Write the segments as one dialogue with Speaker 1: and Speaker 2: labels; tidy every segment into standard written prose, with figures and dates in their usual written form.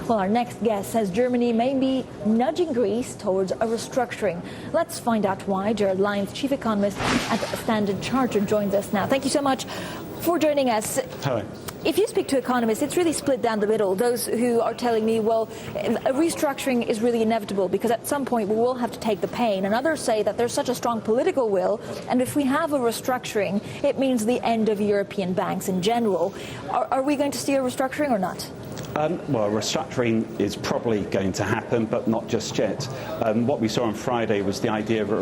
Speaker 1: Well, our next guest says Germany may be nudging Greece towards a restructuring. Let's find out why. Gerard Lyons, chief economist at Standard Chartered, joins us now. Thank you so much for joining us.
Speaker 2: Hello.
Speaker 1: If you speak to economists, it's really split down the middle. Those who are telling me, well, a restructuring is really inevitable because at some point we will have to take the pain. And others say that there's such a strong political will, and if we have a restructuring, it means the end of European banks in general. Are we going to see a restructuring or not?
Speaker 2: Well, restructuring is probably going to happen, but not just yet. What we saw on Friday was the idea of a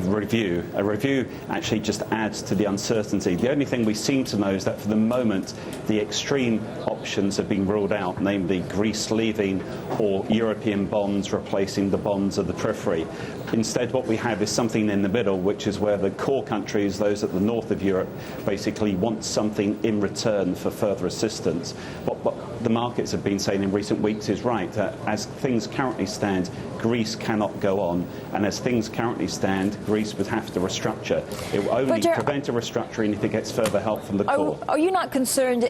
Speaker 2: review. A review actually just adds to the uncertainty. The only thing we seem to know is that for the moment, the extreme options have been ruled out, namely Greece leaving or European bonds replacing the bonds of the periphery. Instead, what we have is something in the middle, which is where the core countries, those at the north of Europe, basically want something in return for further assistance. What the markets have been saying in recent weeks is right, that as things currently stand, Greece cannot go on, and as things currently stand, Greece would have to restructure. It will only prevent a restructuring if it gets further help from the core.
Speaker 1: Are you not concerned?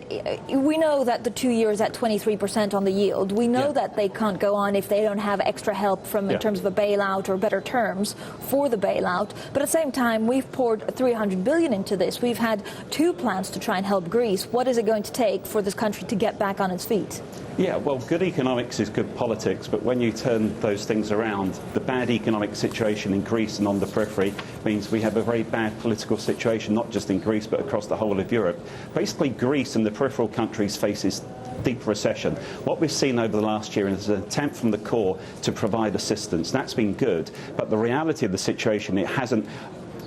Speaker 1: We know that the 2 years at 23% on the yield. We know that they can't go on if they don't have extra help from in terms of a bailout or better terms for the bailout. But at the same time, we've poured 300 billion into this. We've had two plans to try and help Greece. What is it going to take for this country to get back on its feet?
Speaker 2: Yeah, well, good economics is good politics, but when you turn those things around, the bad economic situation in Greece and on the periphery means we have a very bad political situation, not just in Greece, but across the whole of Europe. Basically, Greece and the peripheral countries faces deep recession. What we've seen over the last year is an attempt from the core to provide assistance. That's been good, but the reality of the situation, it hasn't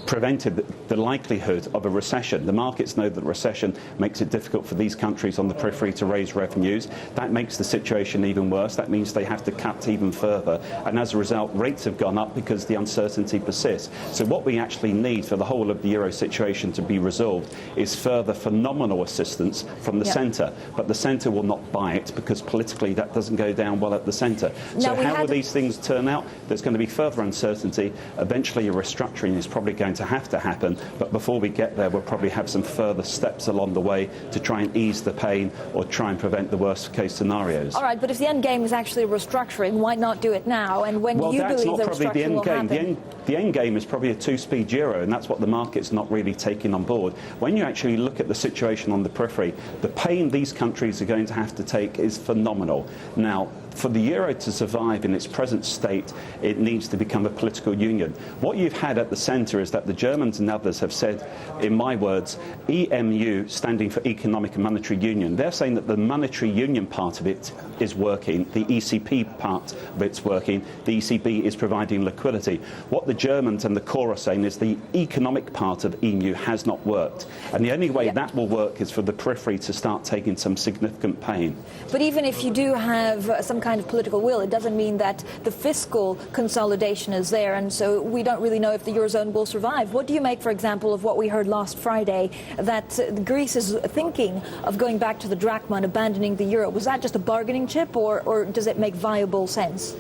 Speaker 2: prevented the likelihood of a recession. The markets know that recession makes it difficult for these countries on the periphery to raise revenues. That makes the situation even worse. That means they have to cut even further. And as a result, rates have gone up because the uncertainty persists. So what we actually need for the whole of the euro situation to be resolved is further phenomenal assistance from the centre. But the centre will not buy it because politically that doesn't go down well at the centre. So how will these things turn out? There's going to be further uncertainty. Eventually a restructuring is probably going to have to happen, but before we get there, we'll probably have some further steps along the way to try and ease the pain or try and prevent the worst case scenarios.
Speaker 1: All right, but if the end game is actually restructuring, why not do it now? And when do you believe the restructuring will happen?
Speaker 2: The end game is probably a two-speed euro, and that's what the market's not really taking on board. When you actually look at the situation on the periphery, the pain these countries are going to have to take is phenomenal. Now, for the euro to survive in its present state, it needs to become a political union. What you've had at the centre is that the Germans and others have said, in my words, EMU, standing for Economic and Monetary Union. They're saying that the monetary union part of it is working, the ECP part of it's working, the ECB is providing liquidity. What the Germans and the core are saying is the economic part of EMU has not worked. And the only way that will work is for the periphery to start taking some significant pain.
Speaker 1: But even if you do have some kind of political will, it doesn't mean that the fiscal consolidation is there, and so we don't really know if the eurozone will survive. What do you make, for example, of what we heard last Friday, that Greece is thinking of going back to the drachma and abandoning the euro? Was that just a bargaining chip, or does it make viable sense?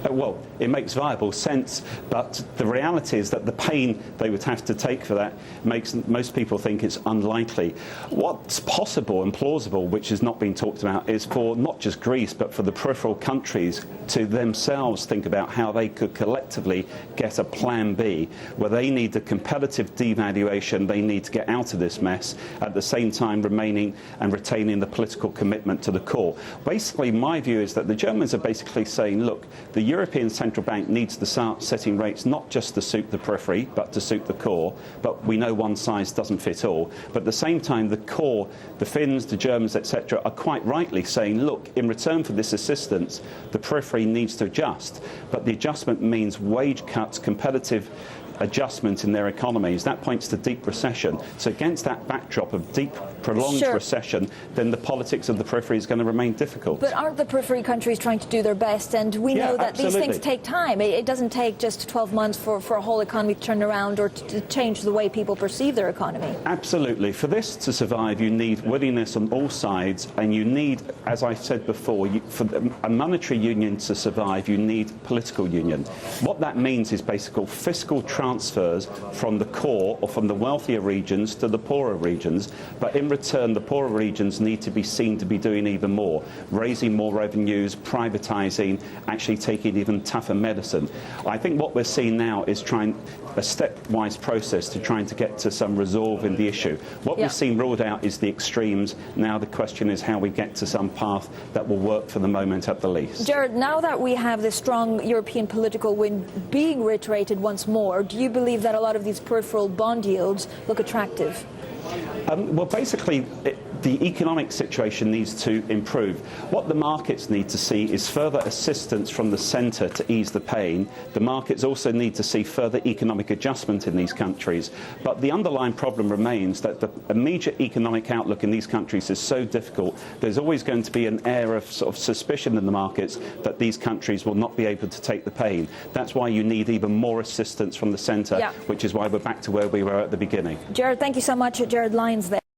Speaker 2: Well, it makes viable sense, but the reality is that the pain they would have to take for that makes most people think it's unlikely. What's possible and plausible, which has not been talked about, is for not just Greece, but for the peripheral countries to themselves think about how they could collectively get a plan B, where they need a competitive devaluation, they need to get out of this mess, at the same time remaining and retaining the political commitment to the core. Basically, my view is that the Germans are basically saying, look, the European Central Bank needs to start setting rates not just to suit the periphery, but to suit the core. But we know one size doesn't fit all. But at the same time, the core, the Finns, the Germans, etc., are quite rightly saying, look, in return for this assistance, the periphery needs to adjust. But the adjustment means wage cuts, competitive adjustment in their economies. That points to deep recession. So against that backdrop of deep, prolonged recession, then the politics of the periphery is going to remain difficult.
Speaker 1: But aren't the periphery countries trying to do their best? And we know that these things take time. It doesn't take just 12 months for a whole economy to turn around or to change the way people perceive their economy.
Speaker 2: Absolutely. For this to survive, you need willingness on all sides, and you need, as I said before, for a monetary union to survive, you need political union. What that means is basically fiscal transfers from the core or from the wealthier regions to the poorer regions. But in in return, the poorer regions need to be seen to be doing even more, raising more revenues, privatising, actually taking even tougher medicine. I think what we're seeing now is trying a stepwise process to trying to get to some resolve in the issue. What we've seen ruled out is the extremes. Now the question is how we get to some path that will work for the moment at the least.
Speaker 1: Gerard, now that we have this strong European political wind being reiterated once more, do you believe that a lot of these peripheral bond yields look attractive?
Speaker 2: Well, basically, the economic situation needs to improve. What the markets need to see is further assistance from the centre to ease the pain. The markets also need to see further economic adjustment in these countries. But the underlying problem remains that the immediate economic outlook in these countries is so difficult, there's always going to be an air of sort of suspicion in the markets that these countries will not be able to take the pain. That's why you need even more assistance from the centre, which is why we're back to where we were at the beginning.
Speaker 1: Gerard, thank you so much. Gerard Lyons there.